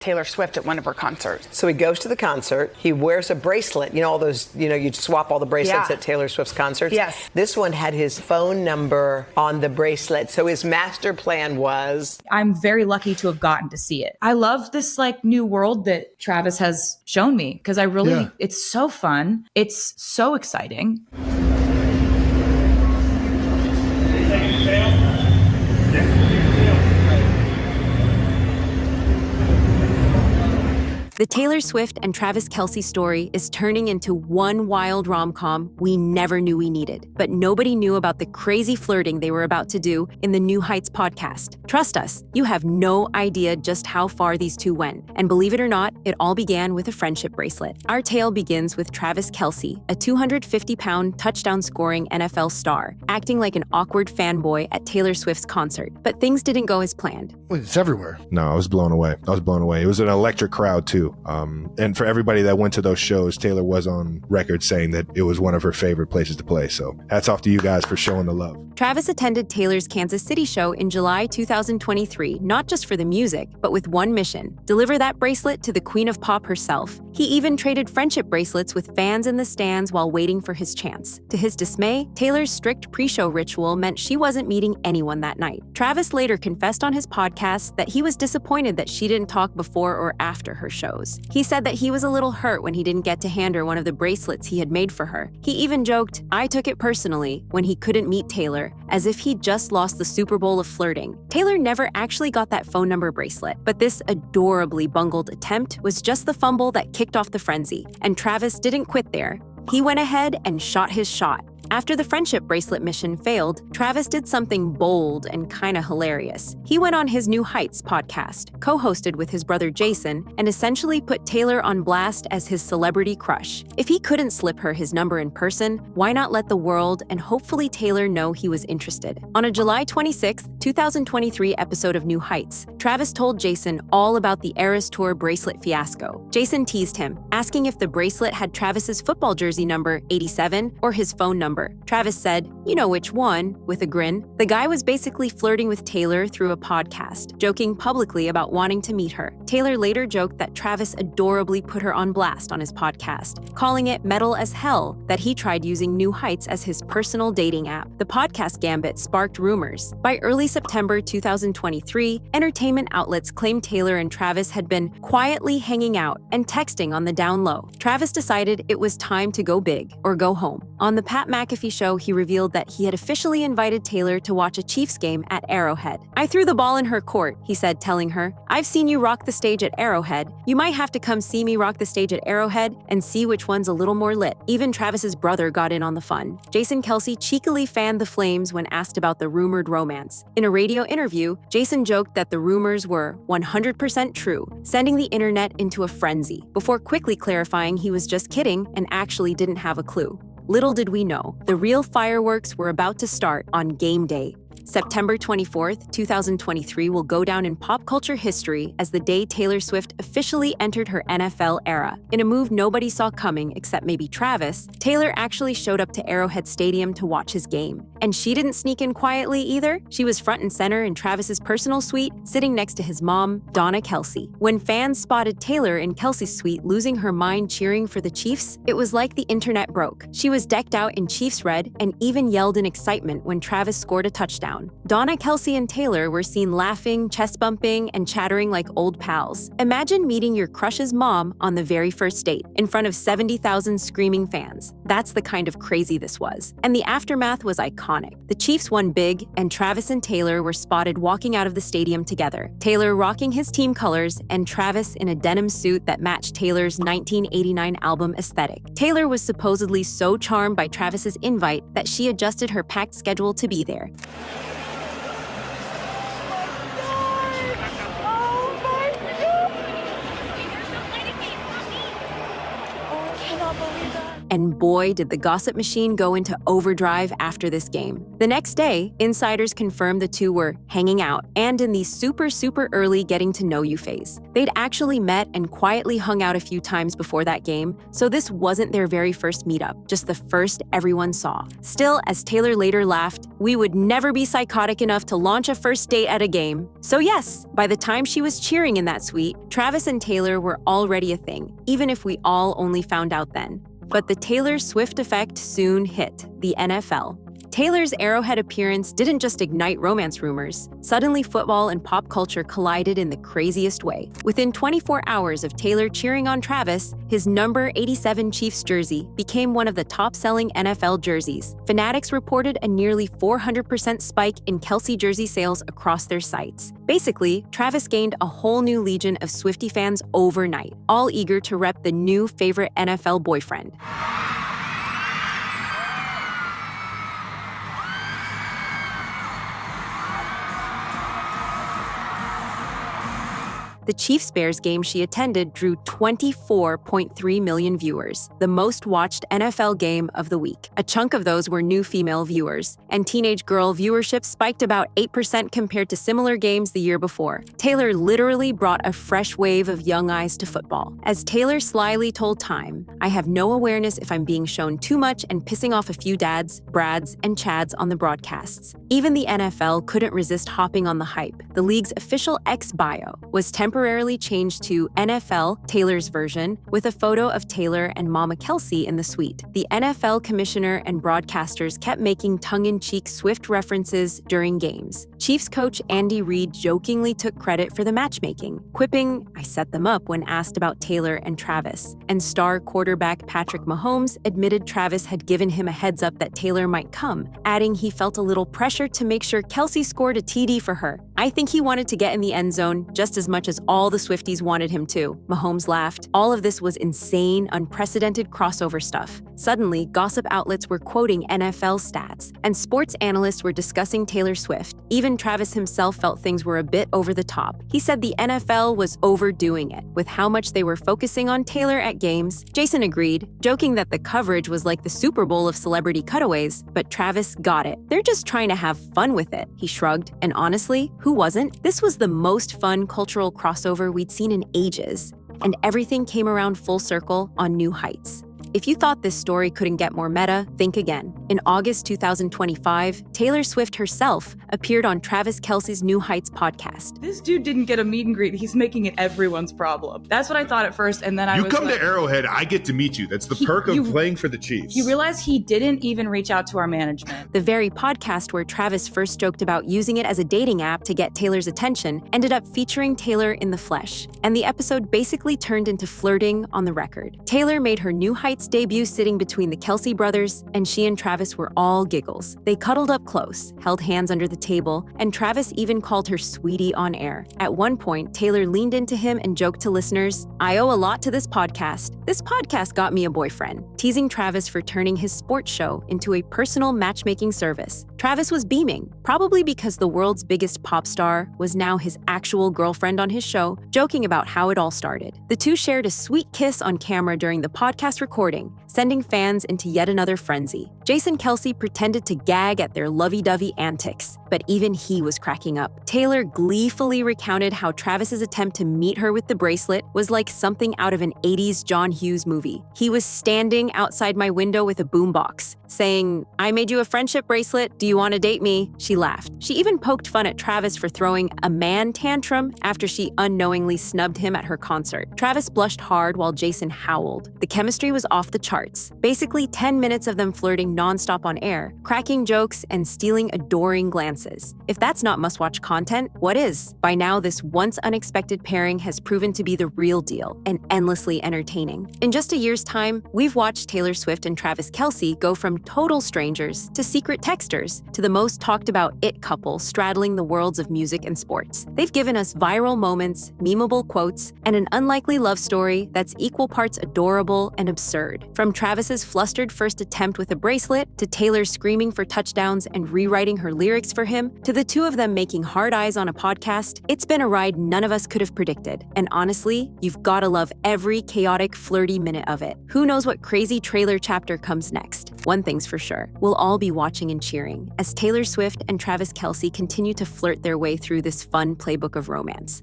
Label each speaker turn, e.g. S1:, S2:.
S1: Taylor Swift at one of her concerts.
S2: So he goes to the concert. He wears a bracelet. You know, all those, you'd swap all the bracelets at Taylor Swift's concerts.
S1: Yes.
S2: This one had his phone number on the bracelet. So his master plan was...
S3: I'm very lucky to have gotten to see it. I love this new world that Travis has shown me because it's so fun. It's so exciting.
S4: The Taylor Swift and Travis Kelce story is turning into one wild rom-com we never knew we needed. But nobody knew about the crazy flirting they were about to do in the New Heights podcast. Trust us, you have no idea just how far these two went. And believe it or not, it all began with a friendship bracelet. Our tale begins with Travis Kelce, a 250-pound touchdown-scoring NFL star, acting like an awkward fanboy at Taylor Swift's concert. But things didn't go as planned.
S5: Well, it's everywhere.
S6: No, I was blown away. It was an electric crowd, too. And for everybody that went to those shows, Taylor was on record saying that it was one of her favorite places to play. So hats off to you guys for showing the love.
S4: Travis attended Taylor's Kansas City show in July 2023, not just for the music, but with one mission: deliver that bracelet to the Queen of Pop herself. He even traded friendship bracelets with fans in the stands while waiting for his chance. To his dismay, Taylor's strict pre-show ritual meant she wasn't meeting anyone that night. Travis later confessed on his podcast that he was disappointed that she didn't talk before or after her shows. He said that he was a little hurt when he didn't get to hand her one of the bracelets he had made for her. He even joked, "I took it personally," when he couldn't meet Taylor, as if he'd just lost the Super Bowl of flirting. Taylor never actually got that phone number bracelet, but this adorably bungled attempt was just the fumble that kicked off the frenzy. And Travis didn't quit there. He went ahead and shot his shot. After the friendship bracelet mission failed, Travis did something bold and kinda hilarious. He went on his New Heights podcast, co-hosted with his brother Jason, and essentially put Taylor on blast as his celebrity crush. If he couldn't slip her his number in person, why not let the world and hopefully Taylor know he was interested? On a July 26, 2023 episode of New Heights, Travis told Jason all about the Eras Tour bracelet fiasco. Jason teased him, asking if the bracelet had Travis's football jersey number 87 or his phone number. Travis said, "You know which one," with a grin. The guy was basically flirting with Taylor through a podcast, joking publicly about wanting to meet her. Taylor later joked that Travis adorably put her on blast on his podcast, calling it metal as hell that he tried using New Heights as his personal dating app. The podcast gambit sparked rumors. By early September 2023, entertainment outlets claimed Taylor and Travis had been quietly hanging out and texting on the down low. Travis decided it was time to go big or go home. On the Pat McAfee show, he revealed that he had officially invited Taylor to watch a Chiefs game at Arrowhead. "I threw the ball in her court," he said, telling her, "I've seen you rock the stage at Arrowhead. You might have to come see me rock the stage at Arrowhead and see which one's a little more lit." Even Travis's brother got in on the fun. Jason Kelce cheekily fanned the flames when asked about the rumored romance. In a radio interview, Jason joked that the rumors were 100% true, sending the internet into a frenzy, before quickly clarifying he was just kidding and actually didn't have a clue. Little did we know, the real fireworks were about to start on game day. September 24th, 2023 will go down in pop culture history as the day Taylor Swift officially entered her NFL era. In a move nobody saw coming except maybe Travis, Taylor actually showed up to Arrowhead Stadium to watch his game. And she didn't sneak in quietly either. She was front and center in Travis's personal suite, sitting next to his mom, Donna Kelce. When fans spotted Taylor in Kelce's suite losing her mind cheering for the Chiefs, it was like the internet broke. She was decked out in Chiefs red and even yelled in excitement when Travis scored a touchdown. Donna Kelce and Taylor were seen laughing, chest bumping, and chattering like old pals. Imagine meeting your crush's mom on the very first date, in front of 70,000 screaming fans. That's the kind of crazy this was. And the aftermath was iconic. The Chiefs won big, and Travis and Taylor were spotted walking out of the stadium together. Taylor rocking his team colors, and Travis in a denim suit that matched Taylor's 1989 album aesthetic. Taylor was supposedly so charmed by Travis's invite that she adjusted her packed schedule to be there.
S7: I cannot believe that.
S4: And boy, did the gossip machine go into overdrive after this game. The next day, insiders confirmed the two were hanging out and in the super early getting to know you phase. They'd actually met and quietly hung out a few times before that game, so this wasn't their very first meetup, just the first everyone saw. Still, as Taylor later laughed, we would never be psychotic enough to launch a first date at a game. So yes, by the time she was cheering in that suite, Travis and Taylor were already a thing, even if we all only found out then. But the Taylor Swift effect soon hit the NFL. Taylor's Arrowhead appearance didn't just ignite romance rumors. Suddenly, football and pop culture collided in the craziest way. Within 24 hours of Taylor cheering on Travis, his number 87 Chiefs jersey became one of the top-selling NFL jerseys. Fanatics reported a nearly 400% spike in Kelce jersey sales across their sites. Basically, Travis gained a whole new legion of Swiftie fans overnight, all eager to rep the new favorite NFL boyfriend. The Chiefs-Bears game she attended drew 24.3 million viewers, the most watched NFL game of the week. A chunk of those were new female viewers, and teenage girl viewership spiked about 8% compared to similar games the year before. Taylor literally brought a fresh wave of young eyes to football. As Taylor slyly told Time, "I have no awareness if I'm being shown too much and pissing off a few dads, Brads, and Chads on the broadcasts." Even the NFL couldn't resist hopping on the hype. The league's official X bio was temporarily changed to NFL, Taylor's version, with a photo of Taylor and Mama Kelce in the suite. The NFL commissioner and broadcasters kept making tongue-in-cheek Swift references during games. Chiefs coach Andy Reid jokingly took credit for the matchmaking, quipping, "I set them up," when asked about Taylor and Travis. And star quarterback Patrick Mahomes admitted Travis had given him a heads up that Taylor might come, adding he felt a little pressure to make sure Kelce scored a TD for her. "I think he wanted to get in the end zone just as much as all the Swifties wanted him to," Mahomes laughed. All of this was insane, unprecedented crossover stuff. Suddenly, gossip outlets were quoting NFL stats, and sports analysts were discussing Taylor Swift. Even Travis himself felt things were a bit over the top. He said the NFL was overdoing it, with how much they were focusing on Taylor at games. Jason agreed, joking that the coverage was like the Super Bowl of celebrity cutaways, but Travis got it. "They're just trying to have fun with it," he shrugged. And honestly, who wasn't? This was the most fun cultural crossover we'd seen in ages, and everything came around full circle on new heights. If you thought this story couldn't get more meta, think again. In August 2025, Taylor Swift herself appeared on Travis Kelce's New Heights podcast.
S3: This dude didn't get a meet and greet. He's making it everyone's problem. That's what I thought at first, and then I was
S6: You come to Arrowhead, I get to meet you. That's the perk of playing for the Chiefs.
S3: You realize he didn't even reach out to our management.
S4: The very podcast where Travis first joked about using it as a dating app to get Taylor's attention ended up featuring Taylor in the flesh, and the episode basically turned into flirting on the record. Taylor made her New Heights debut sitting between the Kelce brothers, and she and Travis were all giggles. They cuddled up close, held hands under the table, and Travis even called her sweetie on air. At one point, Taylor leaned into him and joked to listeners, "I owe a lot to this podcast. This podcast got me a boyfriend," teasing Travis for turning his sports show into a personal matchmaking service. Travis was beaming, probably because the world's biggest pop star was now his actual girlfriend on his show, joking about how it all started. The two shared a sweet kiss on camera during the podcast recording, sending fans into yet another frenzy. Jason Kelce pretended to gag at their lovey-dovey antics, but even he was cracking up. Taylor gleefully recounted how Travis's attempt to meet her with the bracelet was like something out of an 80s John Hughes movie. "He was standing outside my window with a boombox, saying, 'I made you a friendship bracelet. Do you want to date me?'" She laughed. She even poked fun at Travis for throwing a man tantrum after she unknowingly snubbed him at her concert. Travis blushed hard while Jason howled. The chemistry was off the charts. Basically 10 minutes of them flirting nonstop on air, cracking jokes and stealing adoring glances. If that's not must-watch content, what is? By now, this once unexpected pairing has proven to be the real deal and endlessly entertaining. In just a year's time, we've watched Taylor Swift and Travis Kelce go from total strangers to secret texters to the most talked about it couple straddling the worlds of music and sports. They've given us viral moments, memeable quotes, and an unlikely love story that's equal parts adorable and absurd. From Travis's flustered first attempt with a bracelet, to Taylor screaming for touchdowns and rewriting her lyrics for him, to the two of them making hard eyes on a podcast, it's been a ride none of us could have predicted. And honestly, you've gotta love every chaotic, flirty minute of it. Who knows what crazy crazy trailer chapter comes next. One thing's for sure, we'll all be watching and cheering as Taylor Swift and Travis Kelce continue to flirt their way through this fun playbook of romance.